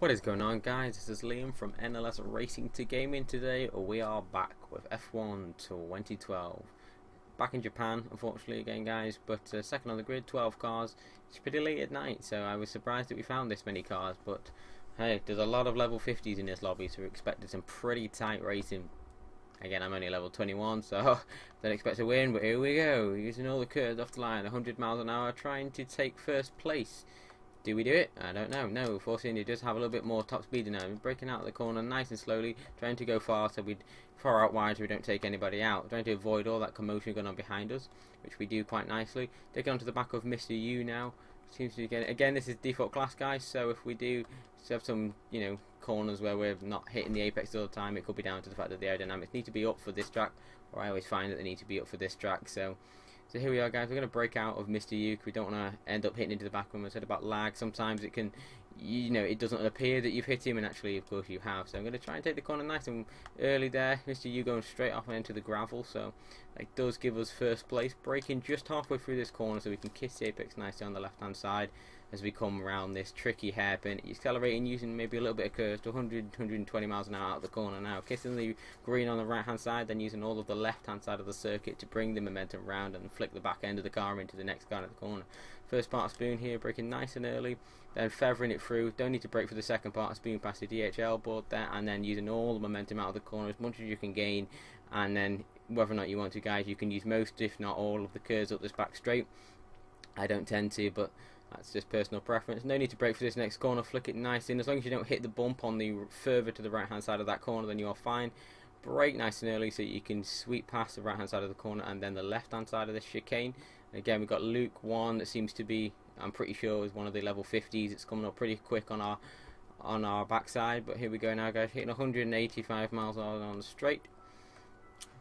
What is going on, guys? This is Liam from NLS Racing to Gaming. Today we are back with F1 2012. Back in Japan, unfortunately, again, guys, but second on the grid, 12 cars. It's pretty late at night, so I was surprised that we found this many cars, but hey, there's a lot of level 50s in this lobby, so we expected some pretty tight racing. Again, I'm only level 21, so don't expect to win, but here we go, using all the curves off the line, 100 miles an hour, trying to take first place. Do we do it? I don't know. No, Force India does have a little bit more top speed now. We're breaking out of the corner nice and slowly, trying to go far so we'd far out wide so we don't take anybody out. Trying to avoid all that commotion going on behind us, which we do quite nicely. Taking onto the back of Mr. U now. Seems to be getting, again, this is default class, guys, so if we do have some, corners where we're not hitting the apex all the time, it could be down to the fact that the aerodynamics need to be up for this track, or I always find that they need to be up for this track, so here we are, guys. We're going to break out of Mr. U. We don't want to end up hitting into the back when we said about lag. Sometimes it can, it doesn't appear that you've hit him, and actually, of course, you have. So I'm going to try and take the corner nice and early there. Mr. U going straight off into the gravel, so that does give us first place. Braking just halfway through this corner so we can kiss the apex nicely on the left-hand side as we come around this tricky hairpin. Accelerating using maybe a little bit of curves to 100, 120 miles an hour out of the corner now. Kissing the green on the right-hand side, then using all of the left-hand side of the circuit to bring the momentum round and flick the back end of the car into the next guy at the corner. First part of Spoon here, braking nice and early, then feathering it through. Don't need to brake for the second part of Spoon past the DHL board there, and then using all the momentum out of the corner as much as you can gain, and then whether or not you want to, guys, you can use most, if not all, of the curves up this back straight. I don't tend to, but that's just personal preference. No need to brake for this next corner. Flick it nice in. As long as you don't hit the bump on the further to the right hand side of that corner, then you're fine. Brake nice and early so you can sweep past the right hand side of the corner and then the left hand side of the chicane. And again, we've got Luke 1 that seems to be, I'm pretty sure, is one of the level 50s. It's coming up pretty quick on our backside. But here we go now, guys. Hitting 185 miles an hour on the straight.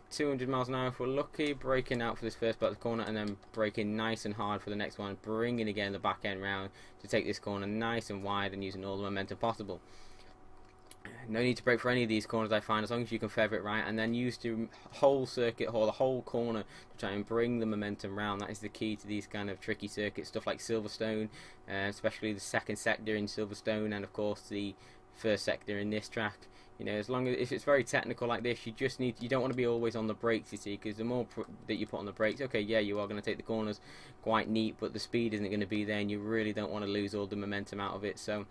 200 miles an hour if we're lucky, braking out for this first part of the corner and then braking nice and hard for the next one, bringing again the back end round to take this corner nice and wide and using all the momentum possible. No need to brake for any of these corners, I find, as long as you can feather it right, and then use the whole circuit or the whole corner to try and bring the momentum round. That is the key to these kind of tricky circuits, stuff like Silverstone, especially the second sector in Silverstone, and of course the first sector in this track. As long as if it's very technical like this, you don't want to be always on the brakes, you see, because the more that you put on the brakes, okay, yeah, you are going to take the corners quite neat, but the speed isn't going to be there, and you really don't want to lose all the momentum out of it. So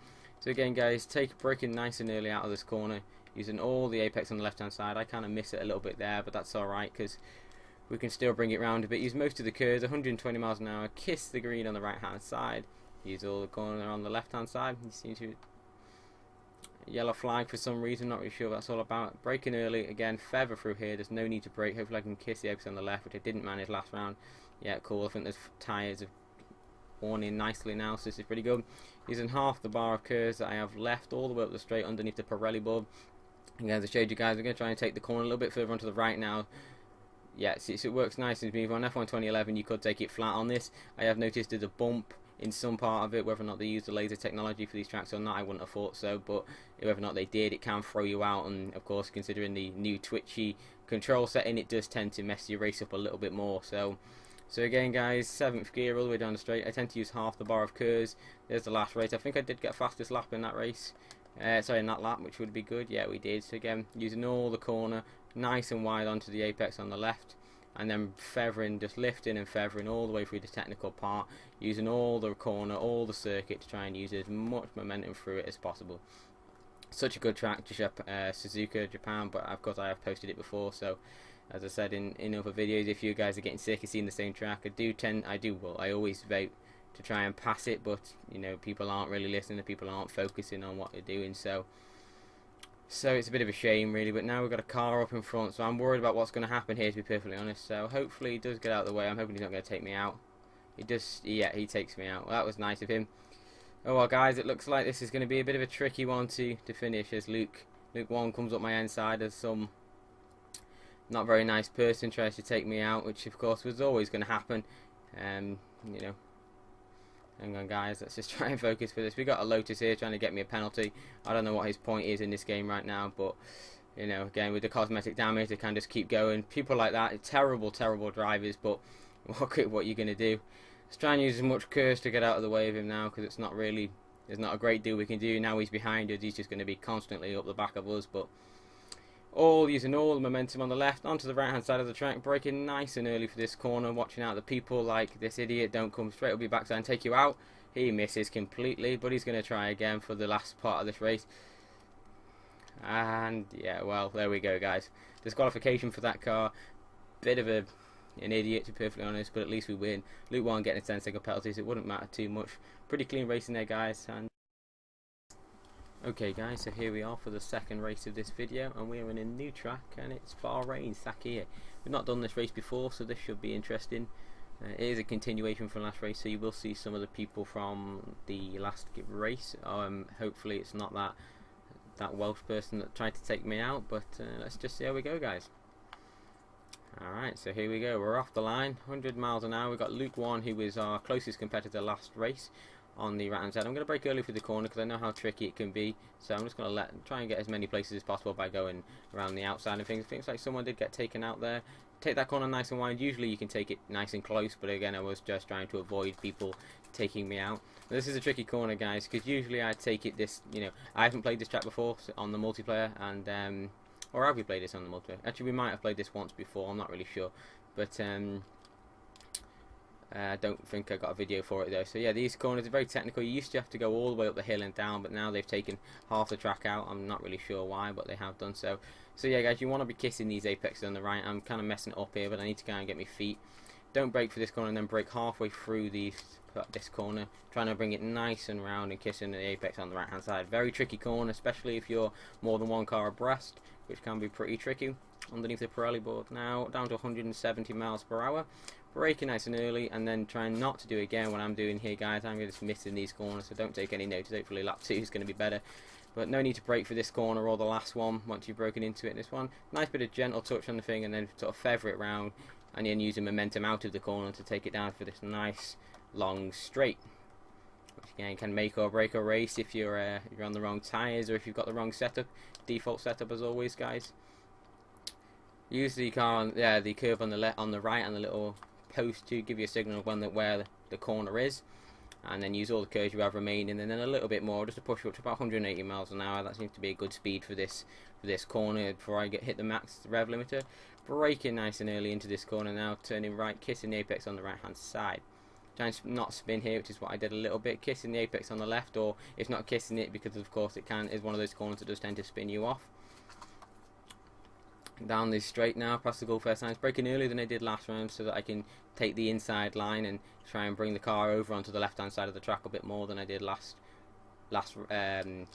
again, guys, braking nice and early out of this corner, using all the apex on the left hand side. I kind of miss it a little bit there, but that's alright because we can still bring it round a bit. Use most of the curves, 120 miles an hour, kiss the green on the right hand side, use all the corner on the left hand side. You seem to yellow flag for some reason, not really sure what that's all about. Braking early, again, feather through here, there's no need to brake. Hopefully I can kiss the apex on the left, which I didn't manage last round. Yeah, cool, I think those tyres have worn in nicely now, so this is pretty good. Using half the bar of curves that I have left all the way up the straight underneath the Pirelli board. And as I showed you guys, we're going to try and take the corner a little bit further onto the right now. Yeah, so it works nice and smooth. On F1 2011 you could take it flat on this. I have noticed there's a bump in some part of it. Whether or not they use the laser technology for these tracks or not, I wouldn't have thought so, but whether or not they did, it can throw you out, and of course, considering the new twitchy control setting, it does tend to mess your race up a little bit more. So again, guys, 7th gear all the way down the straight. I tend to use half the bar of curves. There's the last race. I think I did get fastest lap in that race. Sorry, in that lap, which would be good. Yeah, we did. So again, using all the corner, nice and wide onto the apex on the left, and then feathering, just lifting and feathering all the way through the technical part, using all the corner, all the circuit to try and use as much momentum through it as possible. Such a good track, Suzuka, Japan, but of course I have posted it before, so as I said in other videos, if you guys are getting sick of seeing the same track, I always vote to try and pass it, but people aren't really listening, people aren't focusing on what they're doing, so it's a bit of a shame really. But now we've got a car up in front, so I'm worried about what's going to happen here, to be perfectly honest. So hopefully he does get out of the way. I'm hoping he's not going to take me out. Yeah, he takes me out. Well, that was nice of him. Oh well, guys, it looks like this is going to be a bit of a tricky one to finish, as Luke 1 comes up my inside as some not very nice person tries to take me out, which of course was always going to happen. Hang on, guys, let's just try and focus for this. We got a Lotus here trying to get me a penalty. I don't know what his point is in this game right now, but again, with the cosmetic damage, they can just keep going. People like that, terrible drivers, but what are you going to do? Let's try and use as much curves to get out of the way of him now, because it's not really there's not a great deal we can do. Now he's behind us, he's just going to be constantly up the back of us, but using all the momentum on the left onto the right hand side of the track, braking nice and early for this corner, watching out the people like this idiot don't come straight up your backside and take you out. He misses completely, but he's going to try again for the last part of this race. And yeah, well, there we go, guys. Disqualification for that car. Bit of an idiot, to be perfectly honest, but at least we win. Luke 1 getting a 10-second penalty, so it wouldn't matter too much. Pretty clean racing there, guys. And okay, guys, so here we are for the second race of this video, and we're in a new track, and it's Bahrain, Sakhir. We've not done this race before, so this should be interesting. It is a continuation from last race, so you will see some of the people from the last race. Hopefully it's not that Welsh person that tried to take me out, but let's just see how we go, guys. Alright, so here we go, we're off the line, 100 miles an hour. We've got Luke 1, who was our closest competitor last race, on the right hand side. I'm going to brake early through the corner because I know how tricky it can be, so I'm just going to try and get as many places as possible by going around the outside and things. Things like someone did get taken out there. Take that corner nice and wide. Usually you can take it nice and close, but again I was just trying to avoid people taking me out. This is a tricky corner, guys, because usually I take it this, I haven't played this track before on the multiplayer, and or have we played this on the multiplayer? Actually, we might have played this once before, I'm not really sure, but I don't think I got a video for it though. So yeah, these corners are very technical. You used to have to go all the way up the hill and down, but now they've taken half the track out. I'm not really sure why, but they have done so. So yeah, guys, you want to be kissing these apexes on the right. I'm kind of messing it up here, but I need to kind of get my feet. Don't brake for this corner and then brake halfway through this corner, trying to bring it nice and round and kissing the apex on the right hand side. Very tricky corner, especially if you're more than one car abreast, which can be pretty tricky. Underneath the Pirelli board now, down to 170 miles per hour. Braking nice and early, and then trying not to do again what I'm doing here, guys. I'm just missing these corners, so don't take any notice. Hopefully lap 2 is going to be better, but no need to brake for this corner or the last one once you've broken into it. This one, nice bit of gentle touch on the thing, and then sort of feather it round, and then using momentum out of the corner to take it down for this nice long straight, which again can make or break a race if you're on the wrong tyres or if you've got the wrong setup. Default setup as always, guys. Use the car the curve on the right and the little post to give you a signal of where the corner is, and then use all the curves you have remaining, and then a little bit more just to push up to about 180 miles an hour. That seems to be a good speed for this corner before I hit the max rev limiter. Braking nice and early into this corner now, turning right, kissing the apex on the right hand side. Trying to not spin here, which is what I did a little bit, kissing the apex on the left, or if not kissing it, because of course it is one of those corners that does tend to spin you off. Down this straight now, past the Gulf Air signs, braking earlier than I did last round so that I can take the inside line and try and bring the car over onto the left hand side of the track a bit more than I did last lap. And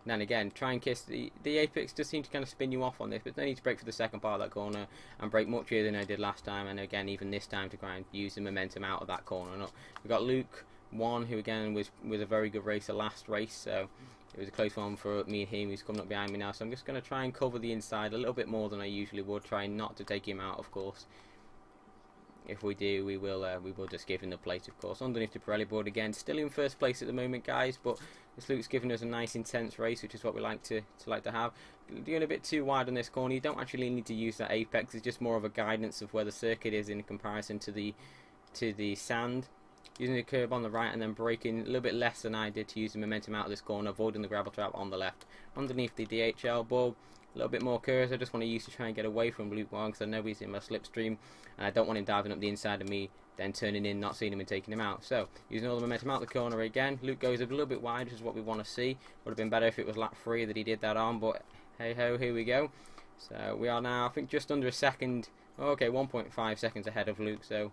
then again, try and kiss the apex. Does seem to kind of spin you off on this, but no need to brake for the second part of that corner and brake much earlier than I did last time, and again even this time to try and use the momentum out of that corner. We've got Luke 1, who again was a very good racer last race, so it was a close one for me and him. He's coming up behind me now, so I'm just going to try and cover the inside a little bit more than I usually would, trying not to take him out, of course. If we do, we will just give him the plate, of course. Underneath the Pirelli board again, still in first place at the moment, guys, but this Luke's giving us a nice intense race, which is what we like to have. Doing a bit too wide on this corner. You don't actually need to use that apex. It's just more of a guidance of where the circuit is in comparison to the sand. Using the curb on the right and then braking a little bit less than I did to use the momentum out of this corner, avoiding the gravel trap on the left. Underneath the DHL bulb, a little bit more curves. I just want to use to try and get away from Luke 1 because I know he's in my slipstream, and I don't want him diving up the inside of me, then turning in, not seeing him and taking him out. So, using all the momentum out the corner again. Luke goes a little bit wide, which is what we want to see. Would have been better if it was lap 3 that he did that on, but hey ho, here we go. So, we are now, I think, just under a second, okay, 1.5 seconds ahead of Luke, so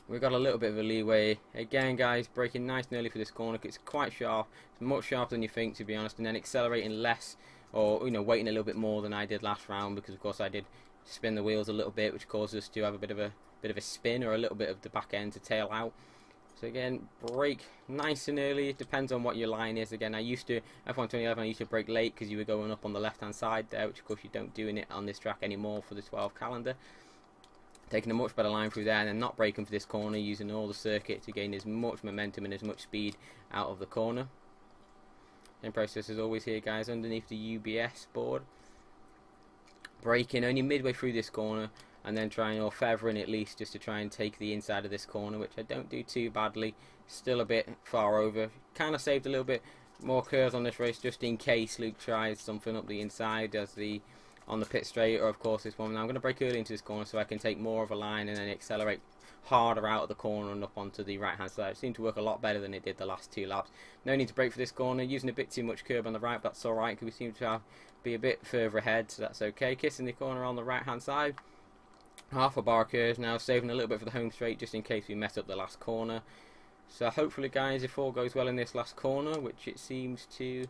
we've got a little bit of a leeway. Again, guys, braking nice and early for this corner. It's quite sharp. It's much sharper than you think, to be honest. And then accelerating less, or waiting a little bit more than I did last round, because of course I did spin the wheels a little bit, which caused us to have a bit of a spin, or a little bit of the back end to tail out. So again, brake nice and early. It depends on what your line is. Again, I used to F1 2011. I used to brake late because you were going up on the left-hand side there, which of course you don't do it on this track anymore for the 12 calendar. Taking a much better line through there, and then not braking for this corner, using all the circuit to gain as much momentum and as much speed out of the corner. Same process as always here, guys, underneath the UBS board. Braking only midway through this corner, and then trying or feathering at least just to try and take the inside of this corner, which I don't do too badly. Still a bit far over. Kind of saved a little bit more curves on this race just in case Luke tries something up the inside as on the pit straight, or of course this one. Now I'm going to brake early into this corner so I can take more of a line and then accelerate harder out of the corner and up onto the right hand side. It seemed to work a lot better than it did the last 2 laps. No need to brake for this corner. Using a bit too much curb on the right, but that's alright because we seem to be a bit further ahead, so that's okay. Kissing the corner on the right hand side. Half a bar curve now, saving a little bit for the home straight just in case we mess up the last corner. So hopefully guys, if all goes well in this last corner, which it seems to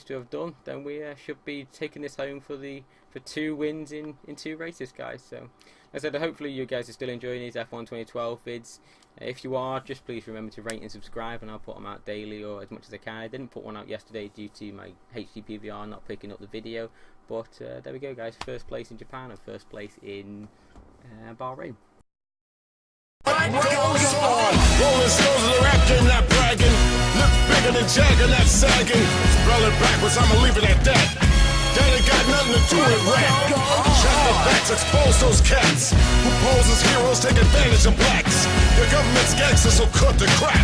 have done, then we should be taking this home for 2 wins in 2 races, guys. So as I said, hopefully you guys are still enjoying these F1 2012 vids. If you are, just please remember to rate and subscribe, and I'll put them out daily or as much as I can. I didn't put one out yesterday due to my HDPVR not picking up the video, but there we go guys, first place in Japan and first place in Bahrain. What goes on? Rolling stones of the raptor, not bragging. Look bigger than Jagger, not sagging. Spell it backwards, I'ma leave it at that. That ain't got nothing to do with rap. Check the facts, expose those cats who pose as heroes, take advantage of blacks. Your government's gangsters, so cut the crap.